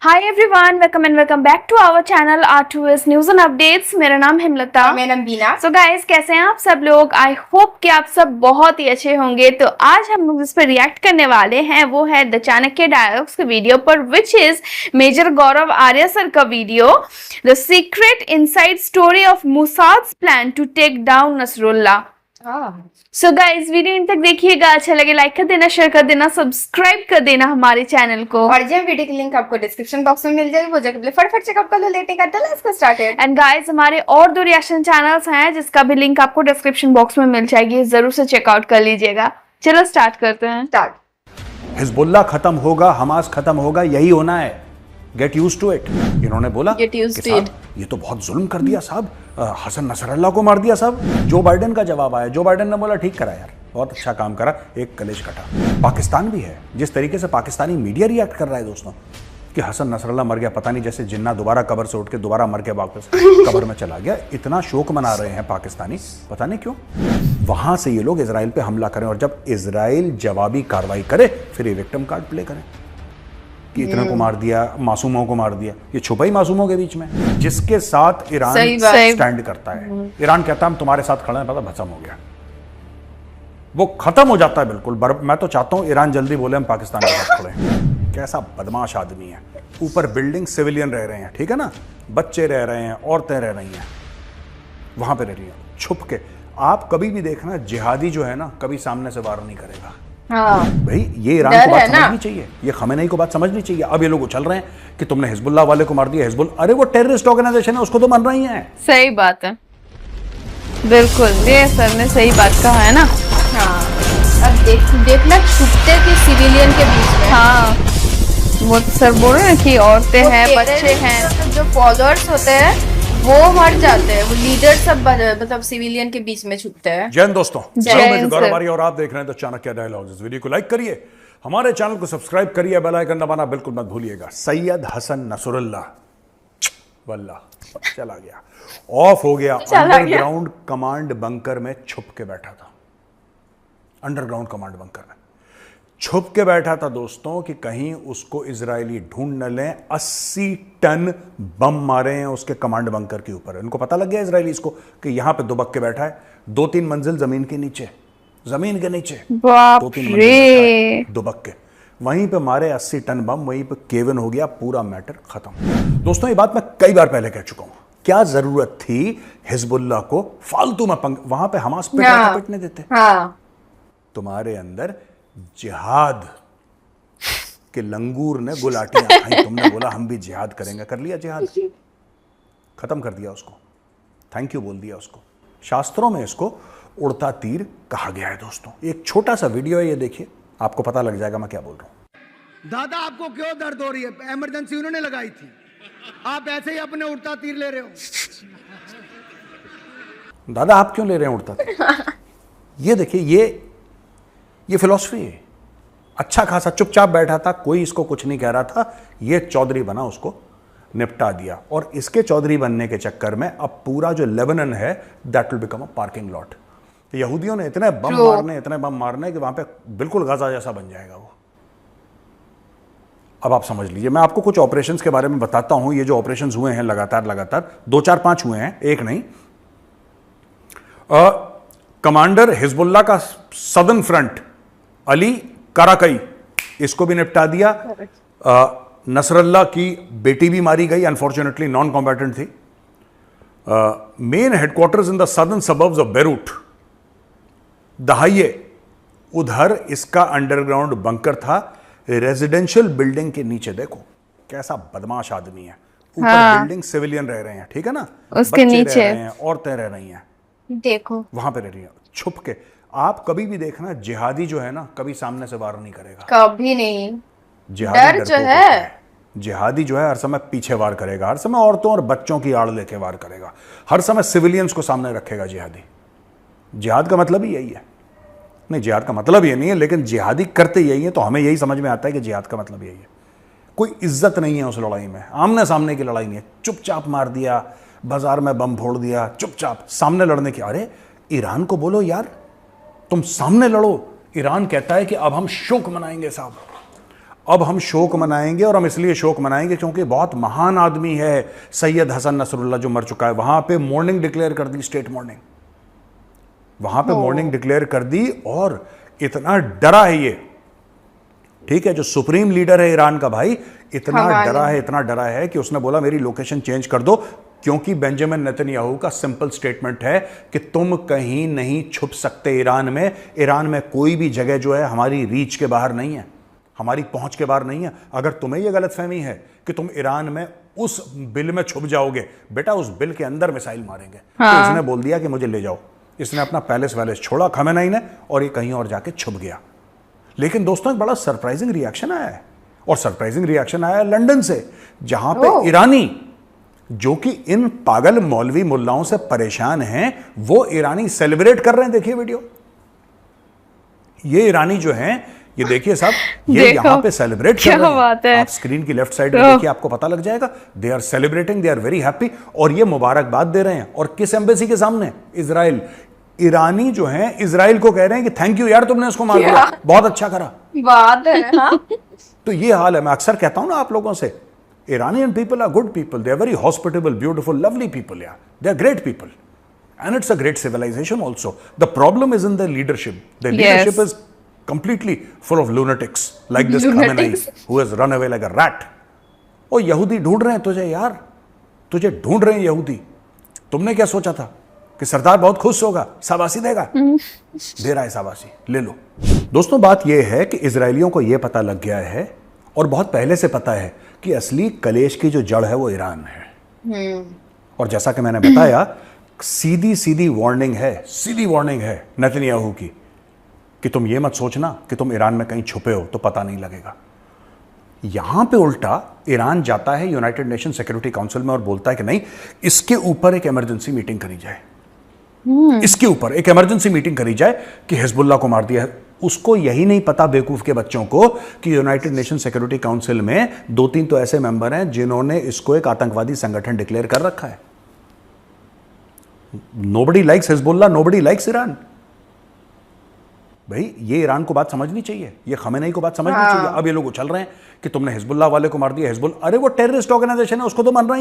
Hi everyone, welcome back to our channel R2S news and updates. मेरा नाम हिमलता। मेरा नाम बीना। सो गाइस, कैसे हैं आप सब लोग? आई होप कि आप सब बहुत ही अच्छे होंगे। तो आज हम लोग जिस पर रिएक्ट करने वाले हैं वो है द चाणक्य डायलॉग्स के वीडियो पर, which is major Gaurav Arya sir का video, the secret inside story of Mossad's plan to take down Nasrallah. So guys, video end तक देखिएगा, अच्छा लगे लाइक कर देना, शेयर कर देना, सब्सक्राइब कर देना हमारे चैनल को। और ये वीडियो की लिंक आपको डिस्क्रिप्शन बॉक्स में मिल जाएगी, वो जगह फटाफट चेकआउट कर लो। लेटे का let's get started. And guys, हमारे और 2 रिएक्शन चैनल्स हैं जिसका भी लिंक आपको डिस्क्रिप्शन बॉक्स में मिल जाएगी, जरूर से चेकआउट कर लीजिएगा। चलो स्टार्ट करते हैं। स्टार्ट। हिजबुल्लाह खत्म होगा, हमास खत्म होगा, यही होना है। Get used to it. इन्होंने बोला Get used कि to it. साहब ये तो बहुत जुल्म कर दिया साहब, हसन नसरल्लाह को मार दिया साहब। जो बाइडेन का जवाब आया, जो बाइडेन ने बोला ठीक करा यार, बहुत अच्छा काम करा, एक कलेश कटा। पाकिस्तान भी है, जिस तरीके से पाकिस्तानी मीडिया रिएक्ट कर रहा है दोस्तों कि हसन नसरल्लाह मर गया, पता नहीं जैसे जिन्ना दोबारा कब्र से उठ के दोबारा मर के वापस कब्र में चला गया। इतना शोक मना रहे हैं पाकिस्तानी, पता नहीं क्यों। वहां से ये लोग इजराइल पे हमला करें और जब इजराइल जवाबी कार्रवाई करे फिर ये विक्टिम कार्ड प्ले करें कि इतने को मार दिया, मासूमों को मार दिया। ये छुपा ही मासूमों के बीच में, जिसके साथ ईरान स्टैंड करता है। ईरान कहता है हम तुम्हारे साथ खड़े हैं, पता भस्म हो गया, वो खत्म हो जाता है बिल्कुल। मैं तो चाहता हूं ईरान जल्दी बोले हम पाकिस्तान के साथ खड़े हैं। कैसा बदमाश आदमी है। ऊपर बिल्डिंग, सिविलियन रह रहे हैं, ठीक है ना, बच्चे रह रहे हैं, औरतें रह रही हैं, वहां पे रह रही हैं छुप के। आप कभी भी देखना, जिहादी जो है ना कभी सामने से वार नहीं करेगा। हाँ। भाई ये ईरान को बात समझनी चाहिए, ये खमेनेई को बात समझनी चाहिए। अब ये लोग उछल रहे हैं कि तुमने हिजबुल्लाह वाले को मार दिया। हिजबुल्लाह, अरे वो टेररिस्ट ऑर्गेनाइजेशन है, उसको तो मारना ही है। सही बात है, बिल्कुल, ये सर ने सही बात कहा है ना। हाँ। अब देखना छुपते थे सिविलियन के बीच में। हाँ, वो सर बोल रहे हैं कि औरतें हैं, बच्चे हैं, तो जो फॉलोअर्स होते हैं वो मर जाते हैं, वो लीडर सब मतलब सिविलियन के बीच में छुपते हैं। जय हिंद दोस्तों, जय मैं हिंद गौरव सर। आर्या और आप देख रहे हैं द चाणक्य डायलॉग्स। इस वीडियो को लाइक करिए, हमारे चैनल को सब्सक्राइब करिए, बेल आइकन दबाना बिल्कुल मत भूलिएगा। सैयद हसन नसरुल्लाह वल्लाह चला गया, ऑफ हो गया। अंडरग्राउंड कमांड बंकर में छुप के बैठा था। अंडरग्राउंड कमांड बंकर में छुप के बैठा था दोस्तों कि कहीं उसको इजरायली ढूंढ न लें। 80 टन बम मारे हैं उसके कमांड बंकर के ऊपर। इनको पता लग गया इजरायलीज को कि यहां पे दुबक के बैठा है, 2-3 मंजिल जमीन के नीचे, जमीन के नीचे बाप 2-3 मंजिल रे, बैठा है दुबक के। वहीं पे मारे 80 टन बम, वहीं पे केविन हो गया, पूरा मैटर खत्म। दोस्तों ये बात मैं कई बार पहले कह चुका हूं, क्या जरूरत थी हिजबुल्लाह को फालतू में वहां पे हमास पे पिटने देते। हाँ। तुम्हारे अंदर जिहाद के लंगूर ने गुलाटियां खाई, तुमने बोला हम भी जिहाद करेंगे, कर लिया जिहाद, खत्म कर दिया उसको, थैंक यू बोल दिया उसको। शास्त्रों में इसको उड़ता तीर कहा गया है दोस्तों। एक छोटा सा वीडियो है, ये देखिए, आपको पता लग जाएगा मैं क्या बोल रहा हूं। दादा आपको क्यों दर्द हो रही है? इमरजेंसी उन्होंने लगाई थी, आप ऐसे ही अपने उड़ता तीर ले रहे हो। दादा आप क्यों ले रहे हैं उड़ता तीर? ये देखिए, ये फिलॉसफी है। अच्छा खासा चुपचाप बैठा था, कोई इसको कुछ नहीं कह रहा था, ये चौधरी बना, उसको निपटा दिया। और इसके चौधरी बनने के चक्कर में अब पूरा जो लेबनान है that will become a parking lot. यहूदियों ने इतने बम मारने कि वहां पे बिल्कुल गाजा जैसा बन जाएगा वो। अब आप समझ लीजिए, मैं आपको कुछ ऑपरेशंस के बारे में बताता हूं। ये जो ऑपरेशंस हुए हैं लगातार 2-4-5 हुए हैं, एक नहीं। कमांडर हिजबुल्लाह का सदर्न फ्रंट अली कराकई, इसको भी निपटा दिया। नसरल्लाह की बेटी भी मारी गई, अनफॉर्चुनेटली नॉन कॉम्बैटेंट थी। Main headquarters in the southern suburbs of Beirut, Dahiyeh, उधर इसका अंडरग्राउंड बंकर था, रेजिडेंशियल बिल्डिंग के नीचे। देखो कैसा बदमाश आदमी है। ऊपर बिल्डिंग, सिविलियन रह रहे हैं, ठीक है ना, उसके नीचे रह रहे हैं, औरतें रह रही हैं, देखो वहां पे रह रही है छुप के। आप कभी भी देखना, जिहादी जो है ना कभी सामने से वार नहीं करेगा, कभी नहीं। जिहादी डर जो डरपोक है, होता है। जिहादी जो है हर समय पीछे वार करेगा, हर समय औरतों और बच्चों की आड़ लेके वार करेगा, हर समय सिविलियंस को सामने रखेगा जिहादी। जिहाद का मतलब ही यही है। नहीं, जिहाद का मतलब ये नहीं है, लेकिन जिहादी करते यही है, तो हमें यही समझ में आता है कि जिहाद का मतलब यही है। कोई इज्जत नहीं है उस लड़ाई में, आमने सामने की लड़ाई नहीं है। चुपचाप मार दिया, बाजार में बम फोड़ दिया, चुपचाप सामने लड़ने की। अरे ईरान को बोलो यार तुम सामने लड़ो। ईरान कहता है कि अब हम शोक मनाएंगे साहब, अब हम शोक मनाएंगे, और हम इसलिए शोक मनाएंगे क्योंकि बहुत महान आदमी है सैयद हसन नसरुल्लाह जो मर चुका है। वहां पे मॉर्निंग डिक्लेयर कर दी, स्टेट मॉर्निंग, वहां पे मॉर्निंग डिक्लेयर कर दी। और इतना डरा है ये, ठीक है, जो सुप्रीम लीडर है ईरान का भाई, इतना डरा है कि उसने बोला मेरी लोकेशन चेंज कर दो, क्योंकि बेंजामिन नेतन्याहू का सिंपल स्टेटमेंट है कि तुम कहीं नहीं छुप सकते ईरान में। ईरान में कोई भी जगह जो है हमारी रीच के बाहर नहीं है, हमारी पहुंच के बाहर नहीं है। अगर तुम्हें यह गलतफहमी है कि तुम ईरान में उस बिल में छुप जाओगे, बेटा उस बिल के अंदर मिसाइल मारेंगे। तो इसने बोल दिया कि मुझे ले जाओ। इसने अपना पैलेस वैलेस छोड़ा खमेनेई ने, और ये कहीं और जाके छुप गया। लेकिन दोस्तों एक बड़ा सरप्राइजिंग रिएक्शन आया है, और सरप्राइजिंग रिएक्शन आया है लंदन से, जहां पे ईरानी जो कि इन पागल मौलवी मुल्लाओं से परेशान हैं, वो ईरानी सेलिब्रेट कर रहे हैं। देखिए वीडियो, ये ईरानी जो हैं, ये देखिए साहब, ये यहाँ पे सेलिब्रेट कर रहे हैं। आप स्क्रीन की लेफ्ट साइड में देखिए, आपको पता लग जाएगा। They are celebrating, they are very happy, और ये मुबारकबाद दे रहे हैं। और किस एम्बेसी के सामने? इजराइल। ईरानी जो हैं इजराइल को कह रहे हैं कि थैंक यू यार, तुमने उसको मार दिया, बहुत अच्छा करा, बात है। हाँ? तो ये हाल है। मैं अक्सर कहता हूं ना आप लोगों से, Iranian people are good people. They are very hospitable, beautiful, lovely people. Yeah, they are great people, and it's a great civilization also. The problem is in their leadership. Their leadership is completely full of lunatics, like this Khamenei, who has run away like a rat. और यहूदी ढूंढ रहे हैं तुझे यार, तुझे ढूंढ रहे हैं यहूदी। तुमने क्या सोचा था कि सरदार बहुत खुश होगा, शाबाशी देगा? दे रहा है शाबाशी, ले लो। दोस्तों बात यह है कि इजरायलियों को यह पता लग गया है, और बहुत पहले से पता है, कि असली कलेश की जो जड़ है वो ईरान है। और जैसा कि मैंने बताया, सीधी वार्निंग है नेतन्याहू की, कि तुम ये मत सोचना कि तुम ईरान में कहीं छुपे हो तो पता नहीं लगेगा। यहां पे उल्टा ईरान जाता है यूनाइटेड नेशन सिक्योरिटी काउंसिल में और बोलता है कि नहीं, इसके ऊपर एक इमरजेंसी मीटिंग करी जाए, इसके ऊपर एक इमरजेंसी मीटिंग करी जाए कि हिजबुल्लाह को मार दिया है। उसको यही नहीं पता बेवकूफ के बच्चों को कि यूनाइटेड नेशन सिक्योरिटी काउंसिल में 2-3 तो ऐसे मेंबर हैं जिन्होंने इसको एक आतंकवादी संगठन डिक्लेयर कर रखा है। Nobody likes Hezbollah, nobody likes Iran. भाई ये ईरान को बात समझनी चाहिए, ये खमेनेई को बात समझनी चाहिए। अब ये लोग उछल रहे हैं कि तुमने हिजबुल्लाह वाले को मार दिया। हिजबुल्लाह, अरे वो टेररिस्ट ऑर्गेनाइजेशन है, उसको तो मरना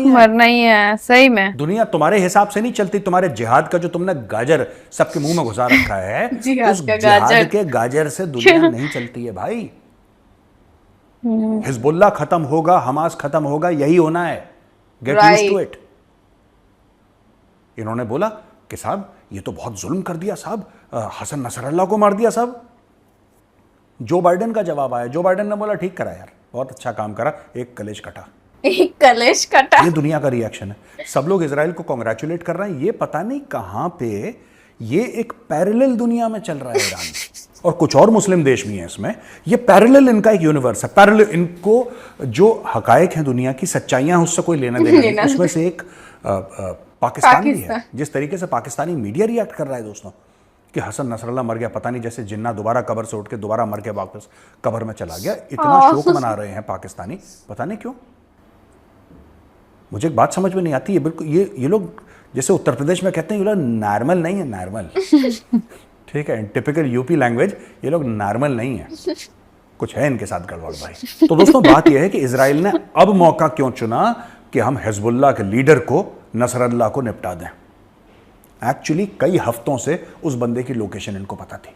ही है, सही में। दुनिया तुम्हारे हिसाब से नहीं चलती। तुम्हारे जिहाद का जो तुमने गाजर सबके मुंह में घुसा रखा है, उस जिहाद के गाजर से दुनिया नहीं चलती है भाई। हिजबुल्लाह खत्म होगा, हमास खत्म होगा, यही होना है। Get used to it. इन्होंने बोला कि साहब ये तो बहुत जुल्म कर दिया साहब, हसन नसरल्लाह को मार दिया साहब। जो बाइडेन का जवाब आया, जो बाइडेन ने बोला ठीक करा यार, बहुत अच्छा काम करा, एक कलेश कटा। ये दुनिया का रिएक्शन है। सब लोग इजराइल को कांग्रेचुलेट कर रहे हैं। ये पता नहीं कहां पे ये एक पैरेलल दुनिया में चल रहा है ईरान, और कुछ और मुस्लिम देश भी हैं इसमें। ये पैरेलल इनका एक यूनिवर्स है। पैरेलल, इनको जो हकायक हैं दुनिया की, सच्चाइयां, उससे कोई लेना देना नहीं। उसमें से एक पाकिस्तान भी है। जिस तरीके से पाकिस्तानी मीडिया रिएक्ट कर रहा है दोस्तों, कि हसन नसरल्लाह मर गया, पता नहीं जैसे जिन्ना दोबारा कब्र से उठ के दोबारा मर के वापस कब्र में चला गया। इतना शोक मना रहे हैं पाकिस्तानी, पता नहीं क्यों। मुझे एक बात समझ में नहीं आती, ये बिल्कुल ये लोग जैसे उत्तर प्रदेश में कहते हैं, ये लोग नॉर्मल नहीं है, नॉर्मल। ठीक है, टिपिकल यूपी लैंग्वेज, ये लोग नॉर्मल नहीं है, कुछ है इनके साथ गड़बड़ भाई। तो दोस्तों बात यह है कि इजराइल ने अब मौका क्यों चुना कि हम हिजबुल्लाह के लीडर को, नसरल्लाह को निपटा दें। एक्चुअली कई हफ्तों से उस बंदे की लोकेशन इनको पता थी।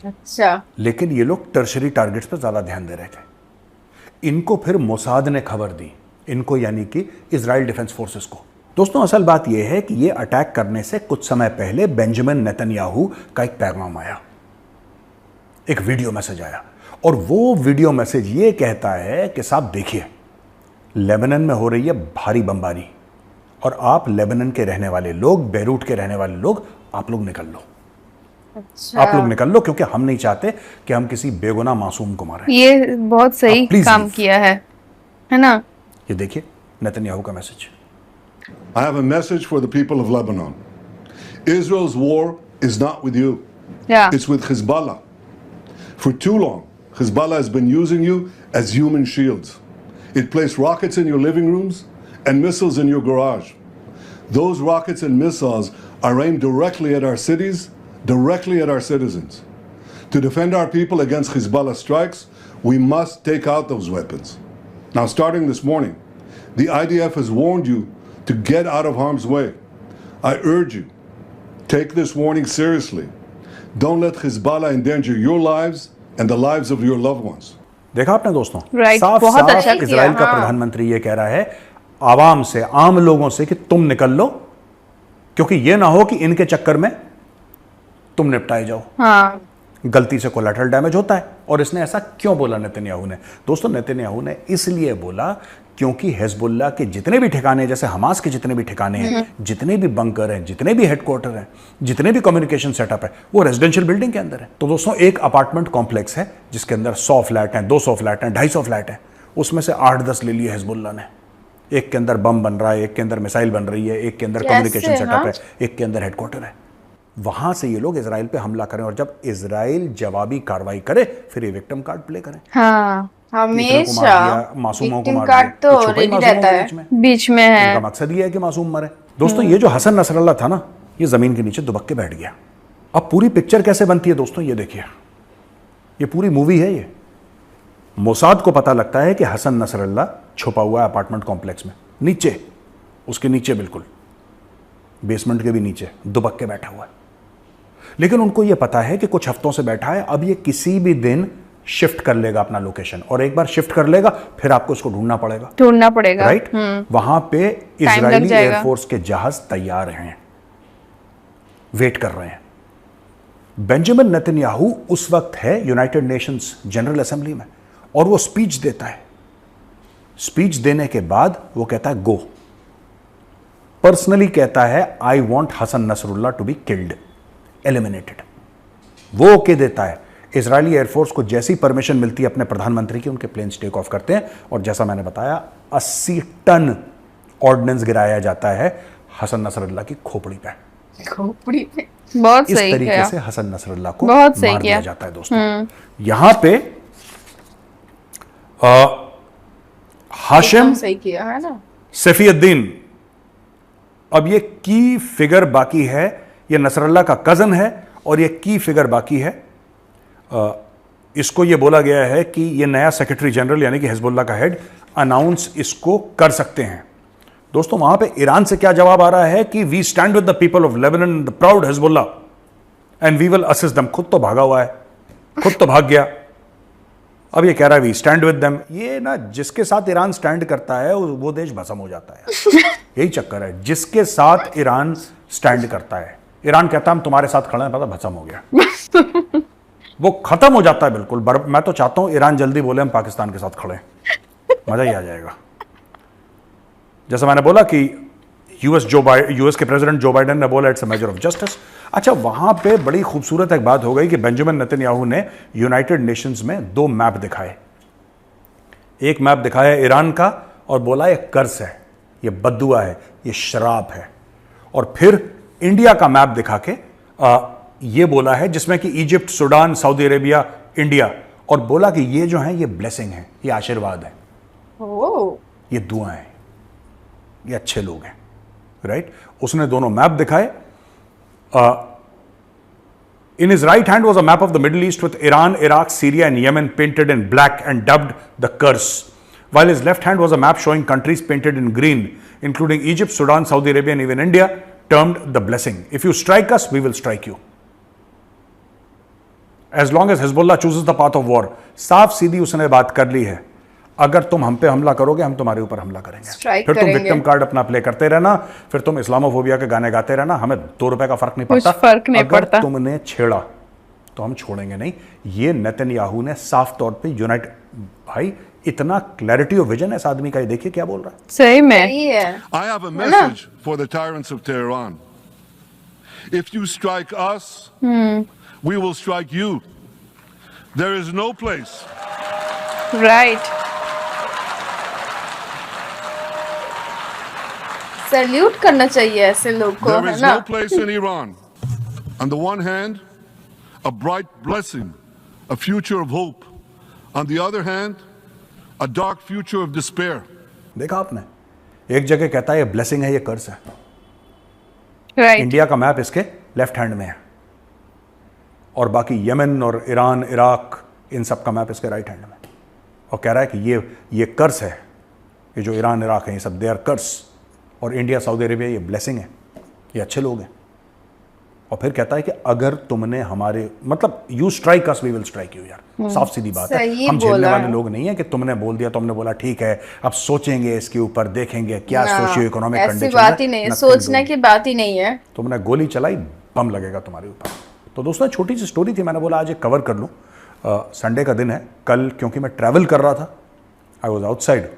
अच्छा। लेकिन ये लोग टर्शरी टारगेट्स पर ज्यादा ध्यान दे रहे थे। इनको फिर मोसाद ने खबर दी, इनको यानी कि इजराइल डिफेंस फोर्सेस को। दोस्तों असल बात यह है कि ये अटैक करने से कुछ समय पहले बेंजामिन नेतन्याहू का एक पैगाम आया, एक वीडियो मैसेज आया, और वो वीडियो मैसेज ये कहता है कि साहब देखिए, लेबनान में हो रही है भारी बमबारी, और आप लेबनान के रहने वाले लोग, बेरूट के रहने वाले लोग, आप लोग निकल लो। अच्छा। आप लोग निकल लो, क्योंकि हम नहीं चाहते कि हम किसी बेगुनाह मासूम को मारें। ये बहुत सही काम किया है ना? ये देखिए नेतन्याहू का message. I have a message for the people of Lebanon. Israel's war is not with you. Yeah. It's with Hezbollah. For too long, Hezbollah has been using you as human shields. It placed rockets in your living rooms and missiles in your garage. Those rockets and missiles are aimed directly at our cities, directly at our citizens. To defend our people against Hezbollah strikes, we must take out those weapons. Now, starting this morning, the IDF has warned you to get out of harm's way. I urge you, take this warning seriously. Don't let Hezbollah endanger your lives and the lives of your loved ones. देखा आपने दोस्तों, Right, साफ बहुत अच्छा साफ किया, Israel का हाँ। प्रधानमंत्री ये कह रहा है आवाम से, आम लोगों से कि तुम निकल लो, क्योंकि ये ना हो कि इनके चक्कर में तुम निपटाए जाओ। हाँ, गलती से कोलैटरल डैमेज होता है। और इसने ऐसा क्यों बोला नेतन्याहू ने? दोस्तों, नेतन्याहू ने इसलिए बोला क्योंकि हिजबुल्लाह के जितने भी ठिकाने, जैसे हमास के जितने भी ठिकाने हैं, जितने भी बंकर हैं, जितने भी हेडक्वार्टर हैं, जितने भी कम्युनिकेशन सेटअप है, वो रेजिडेंशियल बिल्डिंग के अंदर है। तो दोस्तों, एक अपार्टमेंट कॉम्प्लेक्स है जिसके अंदर 100 फ्लैट हैं, 200 फ्लैट हैं, 250 फ्लैट हैं, उसमें से 8-10 ले लिए हिजबुल्लाह ने। एक के अंदर बम बन रहा है, एक के अंदर मिसाइल बन रही है, एक के अंदर कम्युनिकेशन सेटअप है, एक के अंदर हेडक्वार्टर है। वहां से ये लोग इजराइल पे हमला करें और जब इजराइल जवाबी कार्रवाई करे फिर ये विक्टिम कार्ड प्ले करें। हाँ, हमेशा मासूमों को victim मार card दिया। तो ये छुपा ही ready मासूमों रहता के है। बीच में। बीच में है। इनका मकसद ये है कि मासूम मरे। दोस्तों, ये जो हसन नसरल्ला था ना, ये जमीन के नीचे दुबक के बैठ गया। अब पूरी पिक्चर कैसे बनती है दोस्तों, ये देखिए, ये पूरी मूवी है। ये मोसाद को पता लगता है कि हसन नसरल्ला छुपा हुआ है अपार्टमेंट कॉम्प्लेक्स में, नीचे, उसके नीचे, बिल्कुल बेसमेंट के भी नीचे दुबक के बैठा हुआ है। लेकिन उनको यह पता है कि कुछ हफ्तों से बैठा है, अब ये किसी भी दिन शिफ्ट कर लेगा अपना लोकेशन, और एक बार शिफ्ट कर लेगा फिर आपको इसको ढूंढना पड़ेगा। राइट। वहां पे इजरायली एयरफोर्स के जहाज तैयार हैं, वेट कर रहे हैं। बेंजामिन नेतन्याहू उस वक्त है यूनाइटेड नेशंस जनरल असेंबली में और वो स्पीच देता है। स्पीच देने के बाद वो कहता है गो, पर्सनली कहता है I want Hassan Nasrallah to be killed, eliminated. वो ओके देता है। इजरायली एयरफोर्स को जैसी परमिशन मिलती है अपने प्रधानमंत्री की, उनके प्लेन्स टेक ऑफ करते हैं और जैसा मैंने बताया 80 टन ऑर्डिनेंस गिराया जाता है हसन नसरुल्लाह की खोपड़ी पे। बहुत इस सही तरीके किया। से हसन नसरुल्लाह को बहुत सही मार दिया किया। जाता है दोस्तों। यहां पे हाशिम सही किया है ना। सैफीउद्दीन, अब ये की फिगर बाकी है, ये नसरल्लाह का कजन है और ये की फिगर बाकी है। इसको ये बोला गया है कि ये नया सेक्रेटरी जनरल यानी कि हिजबुल्लाह का हेड अनाउंस इसको कर सकते हैं। दोस्तों, वहां पे ईरान से क्या जवाब आ रहा है कि we stand with the people of Lebanon, the proud Hezbollah and we will assist them. खुद तो भागा हुआ है, खुद तो भाग गया, अब ये कह रहा है वी स्टैंड विद देम। ये ना, जिसके साथ ईरान स्टैंड करता है वो देश भस्म हो जाता है। यही चक्कर है, जिसके साथ ईरान स्टैंड करता है, ईरान कहता है हम तुम्हारे साथ खड़े हैं, पता भस्म हो गया, वो खत्म हो जाता है बिल्कुल। मैं तो चाहता हूं ईरान जल्दी बोले हम पाकिस्तान के साथ खड़े हैं, मजा ही आ जाएगा। जैसा मैंने बोला कि यूएस के प्रेसिडेंट जो बाइडेन ने बोला it's a measure of justice. अच्छा, वहां पे बड़ी खूबसूरत एक बात हो गई कि बेंजामिन नेतन्याहू ने यूनाइटेड नेशंस में 2 मैप दिखाए। एक मैप दिखाया ईरान का और बोला ये कर्ज है, ये बद्दुआ है, ये शराब है। और फिर इंडिया का मैप दिखा के ये बोला है, जिसमें कि Egypt, Sudan, Saudi Arabia, India, और बोला कि ये जो है ये ब्लेसिंग है, ये आशीर्वाद है, ये दुआ है, ये अच्छे लोग हैं। राइट। उसने दोनों मैप दिखाए। In his right hand was a map of the Middle East with Iran, Iraq, Syria and Yemen painted in black and dubbed the curse, while his left hand was a map showing countries painted in green, including Egypt, Sudan, Saudi Arabia and even India, termed the blessing. If you strike us, we will strike you. As long as Hezbollah chooses the path of war. साफ सीधी उसने बात कर ली है, अगर तुम हम पे हमला करोगे हम तुम्हारे ऊपर हमला करेंगे। फिर तुम विक्टिम कार्ड अपना प्ले करते रहना, फिर तुम इस्लामोफोबिया के गाने गाते रहना, हमें 2 रुपए का फर्क नहीं पड़ता। फर्क नहीं पड़ता। तुमने छेड़ा तो हम छोड़ेंगे नहीं। ये नेतन्याहू ने साफ तौर पे भाई इतना क्लैरिटी और विजन है इस आदमी का, ये देखिए क्या बोल रहा है। सही में। I have a message for the tyrants of Tehran. If you strike us, we will strike you. There is no place. Right. Salute करना चाहिए ऐसे लोग को, There है is ना। no place in Iran. On the one hand, a bright blessing, a future of hope. On the other hand, a dark future of despair. देखा आपने, एक जगह कहता है ये ब्लेसिंग है, ये कर्ज है। Right. इंडिया का मैप इसके लेफ्ट हैंड में है और बाकी यमन और ईरान, इराक, इन सब का मैप इसके राइट हैंड में। और कह रहा है कि ये कर्स है, ये जो ईरान इराक है ये सब दे आर कर्स, और इंडिया सऊदी अरेबिया ये ब्लेसिंग है, ये अच्छे लोग हैं। और फिर कहता है कि अगर तुमने हमारे मतलब you strike us we will strike you. यार साफ सीधी बात है, सही हम झेलने बोला वाले है। लोग नहीं है कि तुमने बोल दिया, तुमने बोला ठीक है, अब सोचेंगे इसके ऊपर, देखेंगे क्या सोशियो इकोनॉमिक ऐसी कंडीशन बात ही नहीं है, सोचने की बात ही नहीं है। तुमने गोली चलाई, बम लगेगा तुम्हारे ऊपर। तो दोस्तों छोटी सी स्टोरी थी, मैंने बोला आज एक कवर कर लूँ। संडे का दिन है, कल क्योंकि मैं ट्रैवल कर रहा था, I was outside,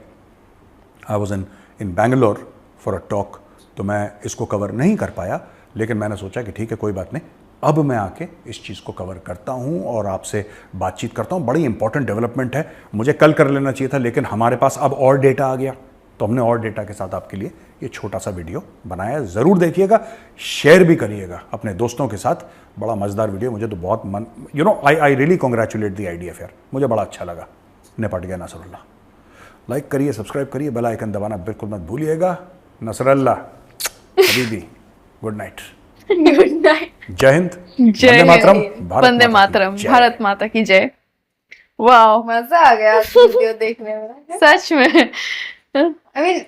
I was in Bangalore for a talk, तो मैं इसको कवर नहीं कर पाया। लेकिन मैंने सोचा कि ठीक है कोई बात नहीं, अब मैं आके इस चीज़ को कवर करता हूँ और आपसे बातचीत करता हूँ। बड़ी इंपॉर्टेंट डेवलपमेंट है, मुझे कल कर लेना चाहिए था, लेकिन हमारे पास अब और डेटा आ गया, तो हमने और डेटा के साथ आपके लिए ये छोटा सा वीडियो बनाया है। ज़रूर देखिएगा, शेयर भी करिएगा अपने दोस्तों के साथ। बड़ा मज़ेदार वीडियो, मुझे तो बहुत मन I really congratulate the idea यार, मुझे बड़ा अच्छा लगा। निपट गया नसरुल्लाह। लाइक करिए, सब्सक्राइब करिए, बेल आइकन दबाना बिल्कुल मत भूलिएगा। नसरुल्लाह हबीबी, गुड नाइट, गुड नाइट। जय हिंद, जय वंदे मातरम, हिंद, भारत वंदे माता की मातरम, जय। भारत माता की जय। वाह, मजा आ गया वीडियो देखने में। सच में। आई मीन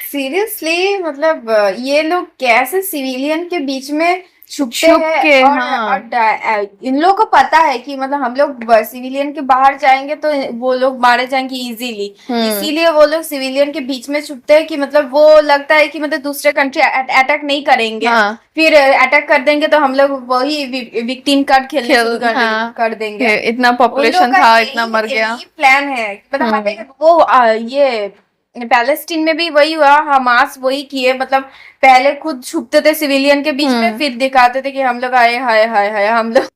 सीरियसली, मतलब ये लोग कैसे सिविलियन के बीच में छुपते छुप हैं के, और, हाँ। इन लोगों को पता है कि मतलब हम लोग सिविलियन के बाहर जाएंगे तो वो लोग मारे जाएंगे इजीली, इसीलिए वो लोग सिविलियन के बीच में छुपते हैं कि मतलब वो लगता है कि मतलब दूसरे कंट्री अटैक नहीं करेंगे, हाँ। फिर अटैक कर देंगे तो हम लोग वही विक्टिम कार्ड खेलने शुरू हाँ। कर देंगे। इतना उन लोग पॉपुलेशन का था, यही- इतना मर गया। यही प्लान है, मतलब हमें वो ये पैलेस्टीन में भी वही हुआ, हमास वही किए, मतलब पहले खुद छुपते थे सिविलियन के बीच में, फिर दिखाते थे कि हम लोग आए, हाय हाय हाय हम लोग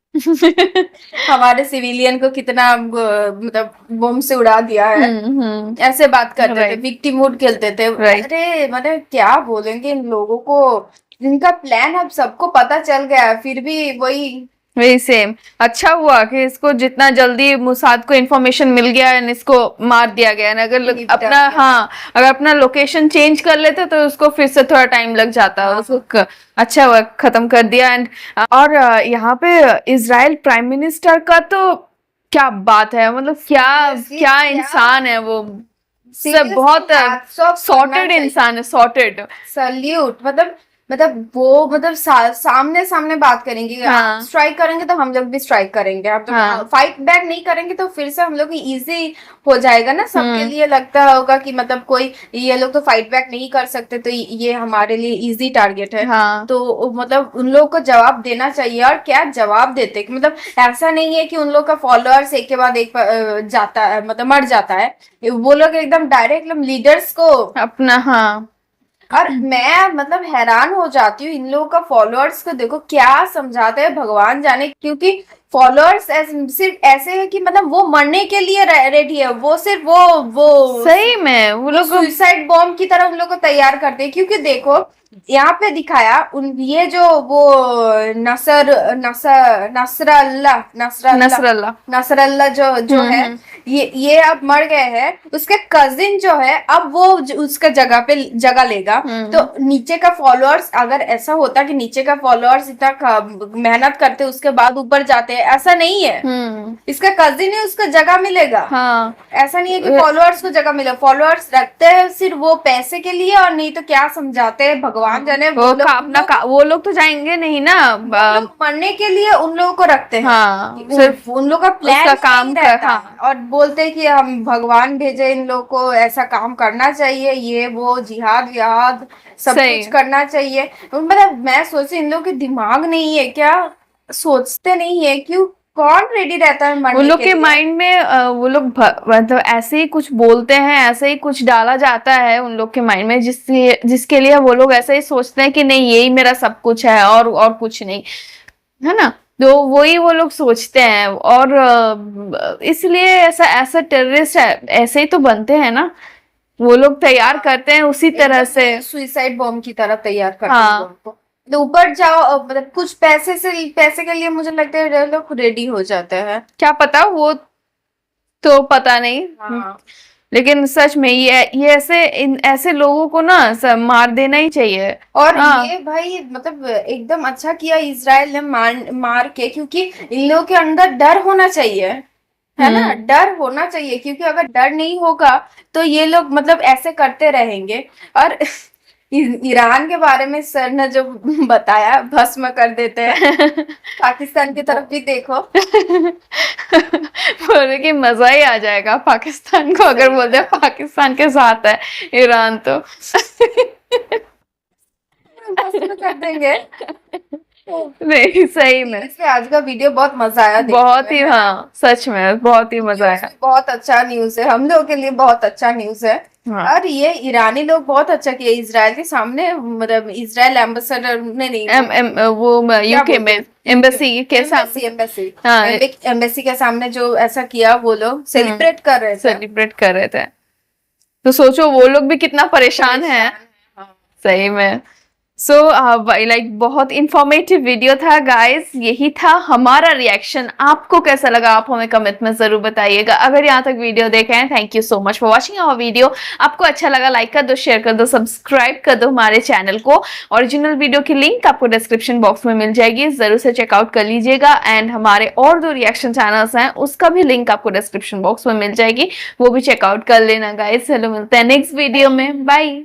हमारे सिविलियन को कितना मतलब बम से उड़ा दिया है, ऐसे बात करते थे, Right. विक्टिमहुड खेलते थे। Right. अरे मतलब क्या बोलेंगे इन लोगों को, इनका प्लान अब सबको पता चल गया है, फिर भी वही सेम। अच्छा हुआ कि इसको जितना जल्दी मुसाद को इन्फॉर्मेशन मिल गया एंड इसको मार दिया गया। अगर निपटा अपना दिया। हाँ, अगर अपना लोकेशन चेंज कर लेते तो उसको फिर से थोड़ा टाइम लग जाता। उसको अच्छा हुआ खत्म कर दिया। एंड और यहाँ पे इजराइल प्राइम मिनिस्टर का तो क्या बात है, मतलब क्या Seriously, क्या क्या? इंसान है वो, सब Seriously, बहुत hats off करना सॉर्टेड चाहिए। इंसान है, सॉर्टेड। सल्यूट, मतलब वो मतलब सामने सामने बात करेंगे, हाँ। स्ट्राइक करेंगे तो हम लोग भी स्ट्राइक करेंगे, आप तो हाँ। फाइट बैक नहीं करेंगे तो फिर से हम लोग इजी हो जाएगा ना, सबके लिए लगता होगा कि मतलब कोई ये लोग तो फाइट बैक नहीं कर सकते तो ये हमारे लिए इजी टारगेट है। हाँ। तो मतलब उन लोगों को जवाब देना चाहिए, और क्या जवाब देते कि मतलब ऐसा नहीं है कि उन लोग का फॉलोअर्स एक के बाद एक जाता है, मतलब मर जाता है, वो लोग एकदम डायरेक्ट लीडर्स को अपना, हाँ। और मैं मतलब हैरान हो जाती हूँ इन लोगों का फॉलोअर्स को देखो क्या समझाते हैं, भगवान जाने, क्योंकि फॉलोअर्स सिर्फ ऐसे है कि मतलब वो मरने के लिए रेडी है, वो सिर्फ वो सही में वो लोग सुसाइड बॉम्ब की तरह उन लोग को तैयार करते हैं। क्योंकि देखो यहाँ पे दिखाया ये जो वो नसरल्ला जो है, ये अब मर गए हैं, उसके कजिन जो है अब वो उसका जगह लेगा। तो नीचे का फॉलोअर्स, अगर ऐसा होता कि नीचे का फॉलोअर्स इतना मेहनत करते उसके बाद ऊपर जाते हैं, ऐसा नहीं है। इसका कजिन है, उसका जगह मिलेगा। हाँ। ऐसा नहीं है कि फॉलोअर्स को जगह मिले, फॉलोअर्स रखते हैं सिर्फ वो पैसे के लिए, और नहीं तो क्या समझाते हैं भगवान जाने। वो लोग तो जाएंगे नहीं ना, लोग मरने के लिए उन लोगों को रखते हैं। हाँ, सिर्फ उन लोगों का प्लान उसका काम रहता हाँ। है, और बोलते हैं कि हम भगवान भेजे इन लोगों को, ऐसा काम करना चाहिए, ये वो जिहाद विहाद सब सही। कुछ करना चाहिए। मतलब मैं सोची इन लोगों के दिमाग नहीं है क्या, सोचते नहीं है क्यों, कौन रेडी रहता है मरने उन लोग के लिए? माइंड में वो लोग मतलब ऐसे ही कुछ बोलते हैं, ऐसे ही कुछ डाला जाता है उन लोग के माइंड में, जिसके लिए वो लोग ऐसे ही सोचते हैं कि नहीं यही मेरा सब कुछ है और कुछ नहीं है ना। तो वही वो लोग सोचते हैं, और इसलिए ऐसा टेररिस्ट है, ऐसे ही तो बनते हैं ना वो लोग, तैयार करते हैं उसी तरह से, सुइसाइड बॉम्ब की तरह तैयार करते हाँ। हैं उनको। तो ऊपर जाओ, मतलब कुछ पैसे के लिए मुझे लगता है लोग रेडी हो जाते हैं। क्या पता, वो तो पता नहीं। हाँ। लेकिन सच में ये ऐसे लोगों को ना मार देना ही चाहिए। और हाँ। ये भाई मतलब एकदम अच्छा किया इजराइल ने मार के, क्योंकि इन लोगों के अंदर डर होना चाहिए, है ना, डर होना चाहिए, क्योंकि अगर डर नहीं होगा तो ये लोग मतलब ऐसे करते रहेंगे। और ईरान के बारे में सर ने जो बताया, भस्म कर देते हैं। पाकिस्तान की तरफ भी देखो। बोले कि मजा ही आ जाएगा पाकिस्तान को अगर बोलते हैं पाकिस्तान के साथ है ईरान तो। भस्म कर देंगे। नहीं सही में इसलिए आज का वीडियो बहुत मजा आया देखने बहुत ही, में। हाँ सच में बहुत ही मजा आया। बहुत अच्छा न्यूज है, हम लोगों के लिए बहुत अच्छा न्यूज है। हाँ। और ये ईरानी लोग बहुत अच्छा किया इजराइल के सामने, मतलब इजराइल एम्बेसडर ने नहीं, वो यूके में एम्बेसी के साथ, एम्बेसी हाँ। एम्बेसी के सामने जो ऐसा किया, वो लोग सेलिब्रेट कर रहे थे। सेलिब्रेट कर रहे थे। तो सोचो वो लोग भी कितना परेशान है। हाँ। सही में। सो लाइक बहुत इंफॉर्मेटिव वीडियो था गाइस, यही था हमारा रिएक्शन। आपको कैसा लगा आप हमें कमेंट में जरूर बताइएगा। अगर यहाँ तक वीडियो देखे हैं, thank you so much for watching our video. आपको अच्छा लगा लाइक कर दो, शेयर कर दो, सब्सक्राइब कर दो हमारे चैनल को। ओरिजिनल वीडियो की लिंक आपको डिस्क्रिप्शन बॉक्स में मिल जाएगी, जरूर से चेकआउट कर लीजिएगा। एंड हमारे और 2 रिएक्शन चैनल्स हैं, उसका भी लिंक आपको डिस्क्रिप्शन बॉक्स में मिल जाएगी, वो भी चेकआउट कर लेना गाइस। चलो मिलते हैं नेक्स्ट वीडियो में, बाय।